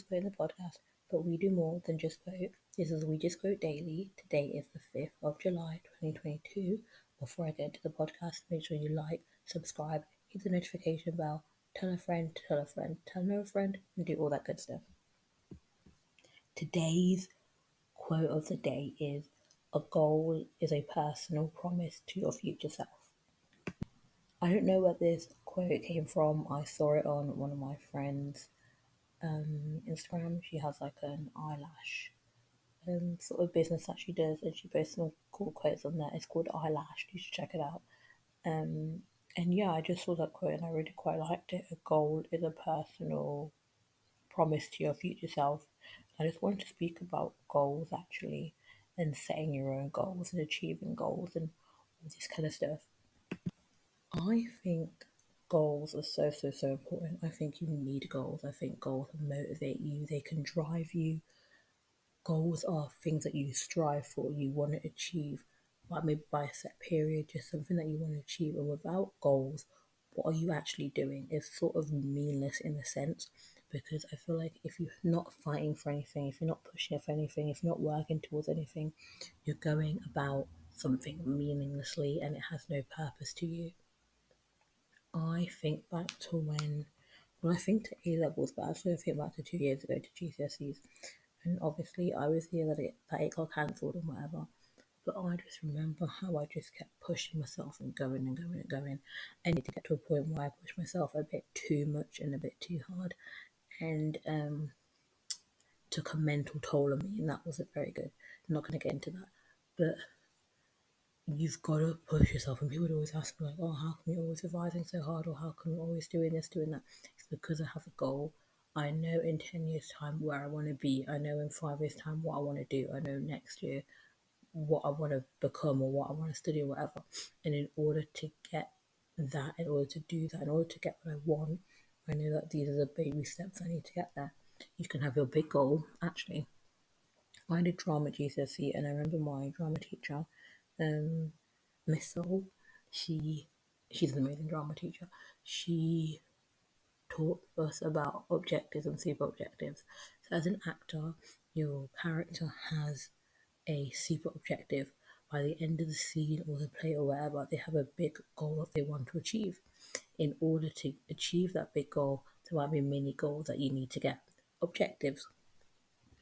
Just Quoting the podcast, but we do more than just quote. This is We Just Quote Daily. Today is the 5th of July 2022. Before I get into the podcast, make sure you like, subscribe, hit the notification bell, tell a friend, tell a friend, tell another friend, and do all that good stuff. Today's quote of the day is, "A goal is a personal promise to your future self." I don't know where this quote came from. I saw it on one of my friends' Instagram. She has like an eyelash sort of business that she does, and she posts some cool quotes on there. It's called Eyelash. You should check it out. And yeah, I just saw that quote and I really quite liked it. A goal is a personal promise to your future self. I just wanted to speak about goals actually, and setting your own goals and achieving goals and all this kind of stuff. I think goals are so important. I think you need goals. I think goals motivate you, they can drive you. Goals are things that you strive for, you want to achieve, but maybe by a set period, just something that you want to achieve. And without goals, what are you actually doing? It's sort of meaningless in a sense, because I feel like if you're not fighting for anything, if you're not pushing for anything, if you're not working towards anything, you're going about something meaninglessly and it has no purpose to you. I think back to I think to A levels, but actually I think back to 2 years ago to GCSEs, and obviously I was here that it got cancelled and whatever. But I just remember how I just kept pushing myself and going and going and going. I need to get to a point where I push myself a bit too much and a bit too hard, and took a mental toll on me, and that wasn't very good. I'm not going to get into that, but you've got to push yourself. And people would always ask me, like, "Oh, how come you're always revising so hard, or how come you're always doing this, doing that?" It's because I have a goal. I know in 10 years' time where I want to be. I know in 5 years' time what I want to do. I know next year what I want to become or what I want to study or whatever. And in order to get that, in order to do that, in order to get what I want, I know that these are the baby steps I need to get there. You can have your big goal. Actually, I did drama at GCSE, and I remember my drama teacher, Miss Soul, she's an amazing drama teacher. She taught us about objectives and super objectives. So as an actor, your character has a super objective. By the end of the scene or the play or whatever, they have a big goal that they want to achieve. In order to achieve that big goal, there might be many goals that you need to get. Objectives.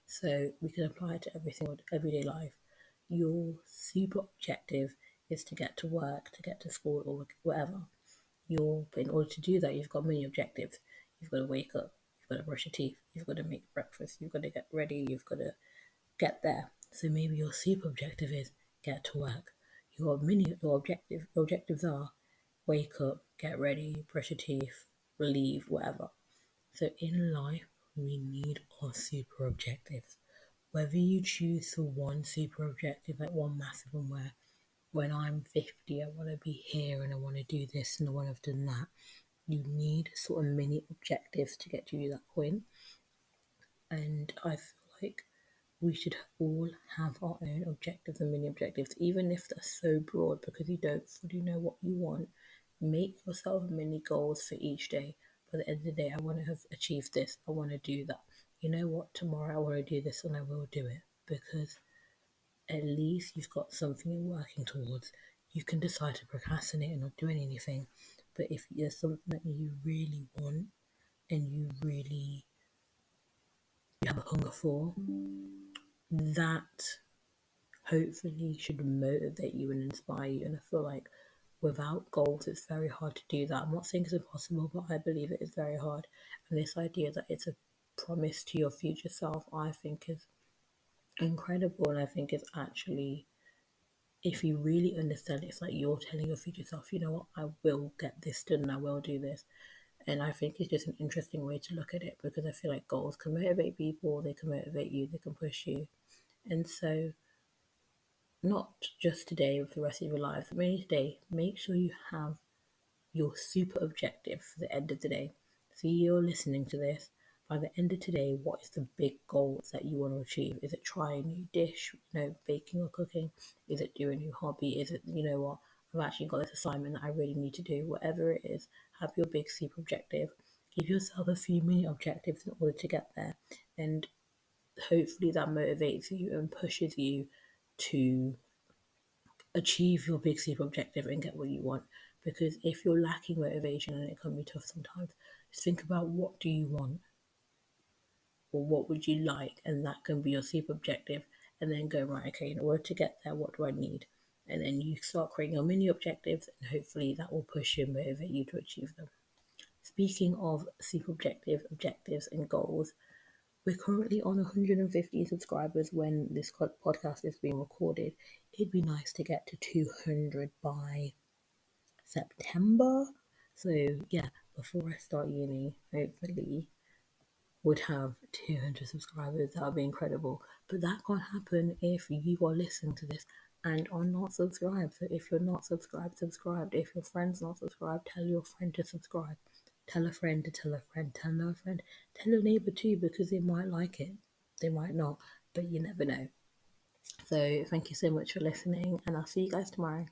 So we can apply it to every single everyday life. Your super objective is to get to work, to get to school, or whatever. But in order to do that, you've got many objectives. You've got to wake up, you've got to brush your teeth, you've got to make breakfast, you've got to get ready, you've got to get there. So maybe your super objective is get to work. Your objectives are wake up, get ready, brush your teeth, leave, whatever. So in life, we need our super objectives. Whether you choose for one super objective, like one massive one where when I'm 50, I want to be here and I want to do this and I want to have done that. You need sort of mini objectives to get to that point. And I feel like we should all have our own objectives and mini objectives, even if they're so broad because you don't fully know what you want. Make yourself mini goals for each day. By the end of the day, I want to have achieved this, I want to do that. You know what, tomorrow I want to do this and I will do it, because at least you've got something you're working towards. You can decide to procrastinate and not doing anything, but if there's something that you really want and you have a hunger for, that hopefully should motivate you and inspire you. And I feel like without goals, it's very hard to do that. I'm not saying it's impossible, but I believe it is very hard. And this idea that it's a promise to your future self, I think is incredible. And I think it's actually, if you really understand it, it's like you're telling your future self, you know what, I will get this done and I will do this. And I think it's just an interesting way to look at it, because I feel like goals can motivate people, they can motivate you, they can push you. And so, not just today, with the rest of your life, but maybe today, make sure you have your super objective for the end of the day. So you're listening to this. By the end of today, what is the big goal that you want to achieve? Is it try a new dish, baking or cooking? Is it do a new hobby? Is it, you know what, I've actually got this assignment that I really need to do? Whatever it is, have your big super objective give yourself a few mini objectives in order to get there, and hopefully that motivates you and pushes you to achieve your big super objective and get what you want. Because if you're lacking motivation, and it can be tough sometimes, just think about what do you want or what would you like, and that can be your super objective. And then go, right, okay, in order to get there, what do I need? And then you start creating your mini objectives, and hopefully that will push you and motivate you to achieve them. Speaking of super objectives and goals, we're currently on 150 subscribers when this podcast is being recorded. It'd be nice to get to 200 by September. So yeah, before I start uni, hopefully would have 200 subscribers. That would be incredible. But that can't happen if you are listening to this and are not subscribed. So if you're not subscribed, subscribe. If your friend's not subscribed, tell your friend to subscribe. Tell a friend to tell a friend, tell a friend, tell your neighbor too, because they might like it. They might not, but you never know. So thank you so much for listening, and I'll see you guys tomorrow.